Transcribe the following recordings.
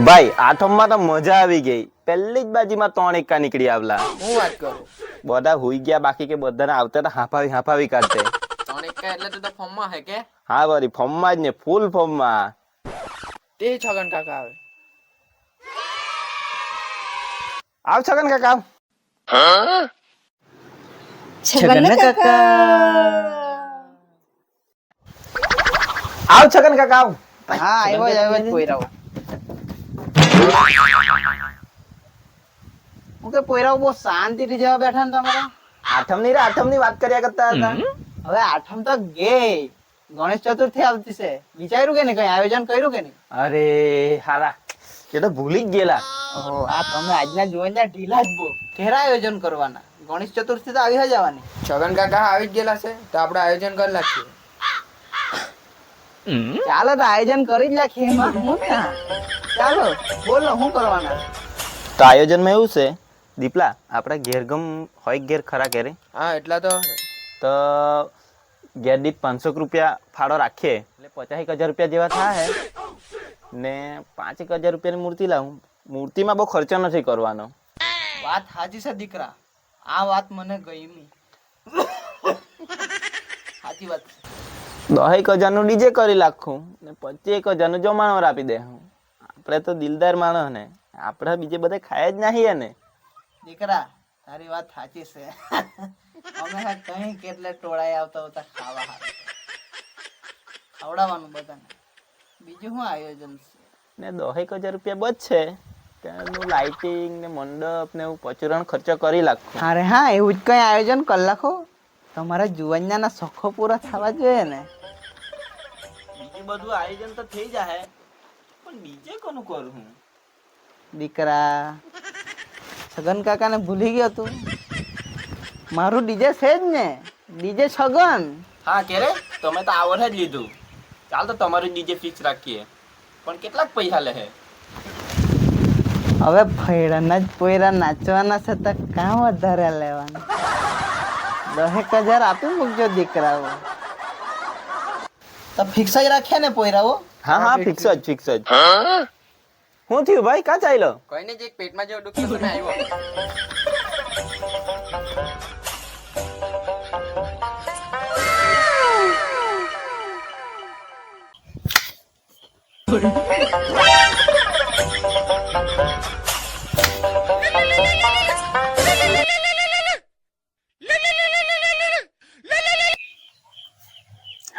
ભાઈ આઠમમાં તો મજા આવી ગઈ. પહેલી જ બાજીમાં 3 એકા નીકળી આવલા. હું વાત કરું બધા હુઈ ગયા, બાકી કે બધાને આવતા હતા હાફાવી કાઢતે. 3 એકા એટલે તું તો ફોર્મમાં હે કે હા વરી ફોર્મમાં જ ને, ફૂલ ફોર્મમાં. તે છગન કાકા આવે. આવ છગન કાકા. છગન કાકા આવ છગન કાકા આવ. હા આવ્યો જ પોયરાઓ. હું કે પોયરાઓ બહુ શાંતિથી જવા બેઠા ને તમારા. આઠમની વાત કર્યા કરતા હતા. હવે આઠમ તો ગઈ, ગણેશ ચતુર્થી આવતી છે. વિચાર્યું કે નહીં, કઈ આયોજન કર્યું કે નહીં? અરે હારા, એ તો ભૂલી જ ગયેલા. ઓહો, આ તમે આજના જોઈને ઢીલા જ બહુ. ઘેરા આયોજન કરવાના. ગણેશ ચતુર્થી તો આવી જ જવાની. છગન કાકા આવી જ ગયેલા છે તો આપણે આયોજન કરી નાખીએ. ચાલો તો આયોજન કરી જ નાખીએ. એમાં હું ના. ચાલો બોલો શું કરવાના? તો આયોજનમાં એવું છે દીપલા, આપણા ઘેરગમ હોય ઘેર ખરા ઘેરે, હા એટલા તો તો ઘેર દીઠ 500 રૂપિયા ફાળો રાખીએ એટલે 50,000 રૂપિયા જેવા થાય ને. 5,000 રૂપિયાની મૂર્તિ લાવું. મૂર્તિમાં બહુ ખર્ચો નથી કરવાનો. વાત સાચી છે દીકરા, આ વાત મને ગમી. સાચી વાત છે. 10,000 નું ડીજે કરી નાખું ને 25,000 નું જમાણવાર આપી દે. આપણે તો દિલદાર માણસ ને, આપણે બીજે બધે ખાય જ નહીં ને. દીકરા તારી વાત સાચી છે. અમે કઈ કેટલે ટોળાય આવતા હતા ખાવા હારું. ખવડાવવાનું બધાને. બીજું શું આયોજન છે? ને 10,000 રૂપિયા બચશે તેનું લાઇટિંગ ને મંડપ ને એવું પચુરણ ખર્ચો કરી નાખું. અરે હા, એવું જ કઈ આયોજન કરી નાખો. તમારા જુવાનિયાના શોખો પૂરા થવા જોઈએ ને. બીજું બધું આયોજન તો થઈ જાય, પણ બીજે કોનું કરું? દીકરા છગન કાકાને ભૂલી ગયો તું. મારું ડીજે છે જ ને, ડીજે છગન. હા કેરે, તમે તો આ વર્ષે જ લીધું. ચાલ તો તમારું ડીજે ફિક્સ રાખીએ, પણ કેટલાક પૈસા લે? હવે ફૈડાના જ પોયરા નાચવાના છે તો કાં વધારે લેવાના. 10,000 આપી મૂકજો દીકરાઓ. તો ફિક્સ જ રાખ્યા ને પોયરાઓ? હા ફિક્સ જ. શું થયું ભાઈ, કાં ચાલ્યો? કોઈ ને જે પેટમાં જેવું દુખતું હતું ને આવ્યો.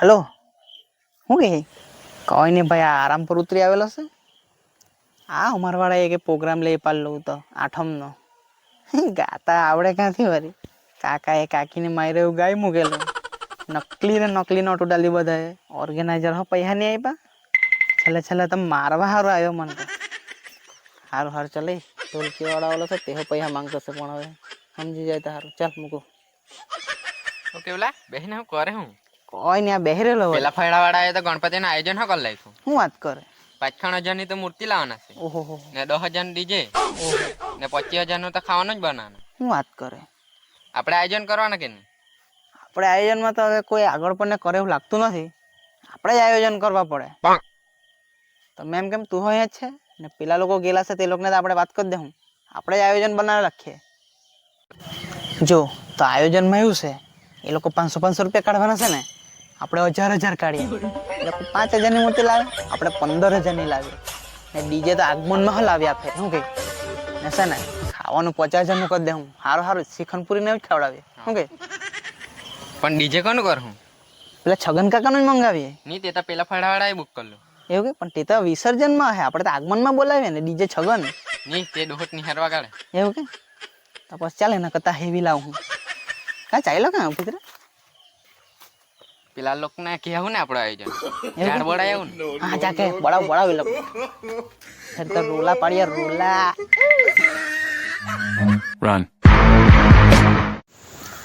હેલો, શું કહે? કોઈ નહીં ભાઈ, આ આરામ પર ઉતરી આવેલો છે. આ અમારા વાળા એક પ્રોગ્રામ લઈ પાડલો તો આઠમનો. ગાતા આવડે ક્યાંથી વળી? કાકાએ કાકીને મારે એવું ગાઈ મૂકેલું. નકલી નોટ ઉડાલી બધાએ. ઓર્ગેનાઇઝર પૈસા નહીં આપ્યા. છેલ્લે તો મારવા સારું આવ્યો મને તો. સારું ચાલે. ઢોલકી વાળા વાળો છે તે પૈસા માંગતો છે, પણ હવે સમજી જાય તો સારું. ચાલ મૂકો. ઓકે ઓલા બેહીને હું કરે હું કોઈ નહીં, આ બેહી રહેલો. પેલા ફળા વાળા તો ગણપતિનું આયોજન કરી નાખ્યું. શું વાત કરે? 55,000 ની તો મૂર્તિ લાવવાના છે ઓહો, ને 10,000 ડીજે ને 25,000 નું તો ખાવાનું જ બનાવવાનું. શું વાત કરે? આપણે આયોજન કરવાના કે નહીં? આપણે આયોજનમાં તો હવે કોઈ આગળ પણ કરે એવું લાગતું નથી. આપણે જ આયોજન કરવા પડે. તમે એમ કેમ તું હોય જ છે ને પેલા લોકો ગયેલા છે તે લોકોને તો આપણે વાત કરી દઉં. આપણે જ આયોજન બનાવી રાખીએ. જો તો આયોજનમાં એવું છે, એ લોકો 500 રૂપિયા કાઢવાના છે ને, આપણે 1,000 કાઢીએ. એ લોકો 5,000 ની મૂર્તિ લાવે, આપણે 15,000 ની લાવીએ. ને ડીજે તો આગમનમાં હલાવી આપે. શું કે ને છે ને ખાવાનું 50,000 નું કરી દે. હું સારું શ્રીખંડ પૂરીને જ ખવડાવીએ. શું કે? પણ ડીજે કોનું કરું? પેલા છગન કાકાનું જ મંગાવીએ. નહીં, તે તો પેલા ફળા વાળાએ બુક કરલું. એવું કે? પણ તે તો વિસર્જનમાં હે, આપણે તો આગમનમાં બોલાવીએ ને ડીજે છગન. નહીં, તે દોહટ નિહારવા કાઢે. એવું કે? તો પછી ચાલે ને કરતા હેવી લાવું હું. કાં ચાલ્યો કાં પુત્ર? પેલા લોકોને કહેવું ને આપણું આયોજન ઝાડ બળાય આવું ને. હા જા કે બળાવ એ લોકો. તો રોલા પાડીએ રોલા. Run.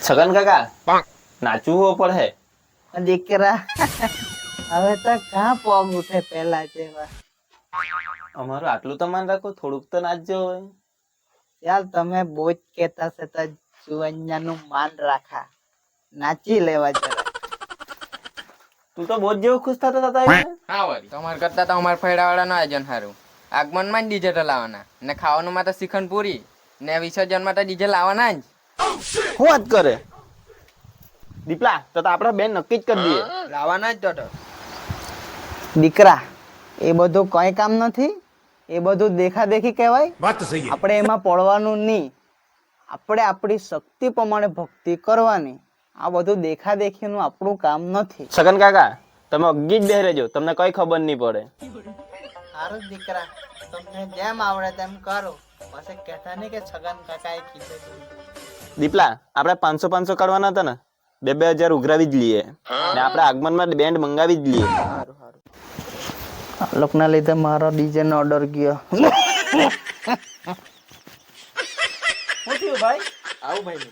છગન કાકા નાચવું પડે. દીકરા હવે તો કાં પગ ઉઠે પેલા જેવા. અમારું આટલું તો માન રાખો, થોડુંક તો નાચજો હોય. ચાલ તમે બહુ જ કહેતા છે તો જુવાનિયાનું માન રાખા. નાચી લેવા જરા. તું તો બહુ જ જેવું ખુશ થતો હતા. હા વળી તમારે કરતા તો અમારા ફેડા વાળાનું આયોજન સારું. આગમનમાં જ ડીજે તો લાવવાના ને ખાવાનું માં તો શ્રીખંડ પૂરી ને વિસર્જન માં તો ડીજે લાવવાના જ. શું વાત કરે દીપલા? તો આપણે બેન નક્કી જ કરી દઈએ. લાવવાના જ તો. દીકરા એ બધું કઈ કામ નથી, એ બધું દેખાદેખી કહેવાય. આપણે એમાં પડવાનું નહીં. આપણે આપણી શક્તિ પ્રમાણે ભક્તિ કરવાની. આ બધું દેખાદેખીનું આપણું કામ નથી. છગન કાકા તમે અગી જ બેહી રહેજો, તમને કઈ ખબર નહીં પડે. સારું દીકરા, તમને જેમ આવડે તેમ કરો. પછી કહેતા નહીં કે છગન કાકાએ કીધું. દીપલા આપણે 500 કાઢવાના હતા ને, 2,000 ઉઘરાવી જ લઈએ ને આપણે આગમનમાં બેન્ડ મંગાવી જ લઈએ. લોકના લીધે મારો ડીજે નો ઓર્ડર ગયો. શું થયું ભાઈ? આવું ભાઈ.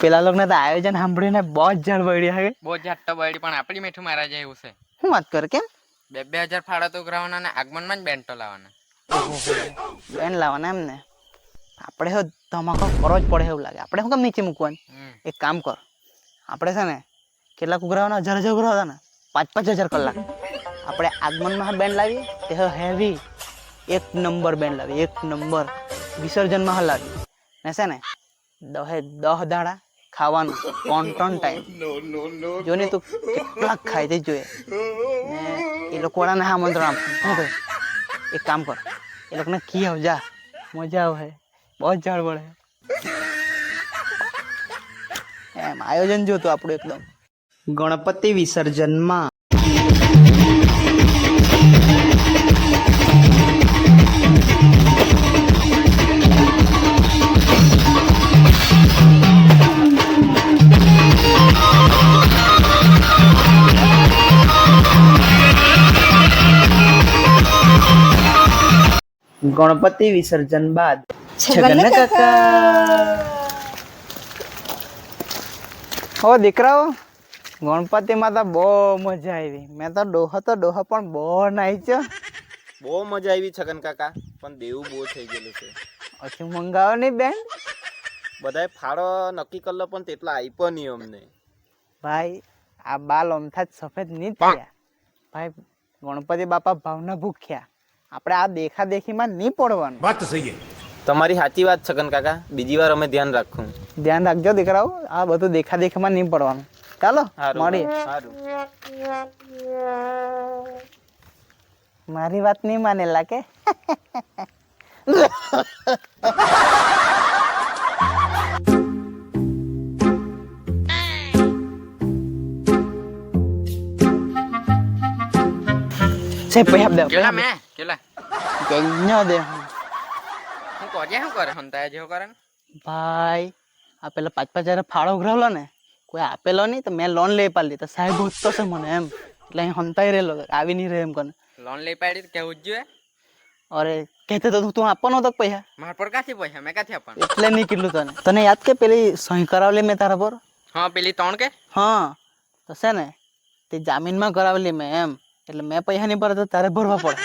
પેલા લોકોને તો આયોજન સાંભળીને બહુ જ જળ વળી હે. બહુ જાટ બળી પણ આપણી મીઠું મારા જાય એવું છે. શું વાત કરે? કેમ? 2,000 ફાળા તો ઉઘરાવાના ને આગમનમાં જ બેન્ડ તો લાવવાના. બેન લાવવાના એમ ને? આપણે હવે ધમાકો કરવો જ પડે એવું લાગે. આપણે શું કામ નીચે મૂકવાનું? એક કામ કર, આપણે છે ને કેટલાક ઉઘરાવાના 1,000 ઉઘરાવાના, 5,000 કલાક. આપણે આગમનમાં બેન્ડ લાવીએ તે હેવી 1 નંબર બેન્ડ લાવીએ, 1 નંબર. વિસર્જનમાં હલાવીએ ને છે ને 10 દાડા ખાવાનું કોન્ટન ટાઈમ. જો ને તું કેટલાક ખાઈ તે જોઈએ ને એ લોકો વાળાને આમંત્રણ આપે. શું કહે? એક કામ કર, એ લોકોને કી આવ જા, મજા આવે, બહુ જ જાળ પડે એમ. આયોજન જોતું આપણું એકદમ. ગણપતિ વિસર્જનમાં ગણપતિ વિસર્જન બાદ છગન કાકા. હો દીકરાઓ, ગણપતિમાં તો બહુ મજા આવી. મેં તો ડોહો પણ બહુ નાચ્યો. બહુ મજા આવી છગન કાકા, પણ દેવું બહુ થઈ ગયેલું છે. પછી મંગાવો નહીં બેન? બધાએ ફાળો નક્કી કરલો પણ તેટલા આપ્યો નહીં અમને. ભાઈ આ બાલ અમથા જ સફેદ નહીં થયા ભાઈ. ગણપતિ બાપા ભાવના ભૂખ્યા. આપણે આ દેખાદેખીમાં નહીં પડવાનું. વાત તો સહી. તમારી સાચી વાત છગન કાકા, બીજી વાર અમે ધ્યાન રાખું. ધ્યાન રાખજો દીકરાઓ, આ બધું દેખાદેખીમાં નહીં પડવાનું. ચાલો મળીએ. મારી વાત નહીં માનેલા કે? છે પૈસા દે. કેલા મેં કેલા કઈ દે. હું કોજે શું કરે હંતાય જેવો કરે ને? ભાઈ આ પેલા 5,000 ફાળો ઉઘરાવલો ને, કોઈ આપેલો નહીં તો મેં લોન લઈ પાડી. તો સાહેબ હોતો છે મને એમ, એટલે અહીં હંતાઈ રહેલો, આવી નહીં રહે એમ કોને. લોન લઈ પાડી કેવું જ જોઈએ. અરે કહેતે તો તું આપવાનો હતો પૈસા, મારા પર કાથી પૈસા મેં કાથી આપવાના? એટલે નહીં કીધું તને. તને યાદ કે પેલી સહી કરાવેલી મેં તારા પર? હા પેલી 3 કે? હા તો છે ને તે જામીનમાં કરાવેલી મેં એમ. એટલે મેં પૈસા નહીં ભરે તો તારે ભરવા પડે.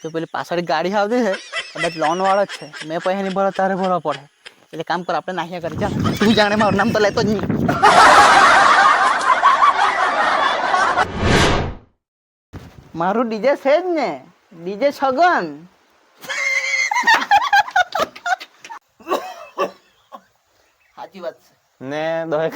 તો પેલી પાછળ ગાડી આવતી છે, કદાચ લોન વાળો જ છે. મેં પૈસા નહીં ભરે તારે ભરવા પડે. એટલે કામ કર, આપણે નાખ્યા કરી. ચાલ તું જાણે, મારું નામ તો લેતો જ નહીં. મારું ડીજે છે જ ને, ડીજે છગન. સાચી વાત છે ને દોહે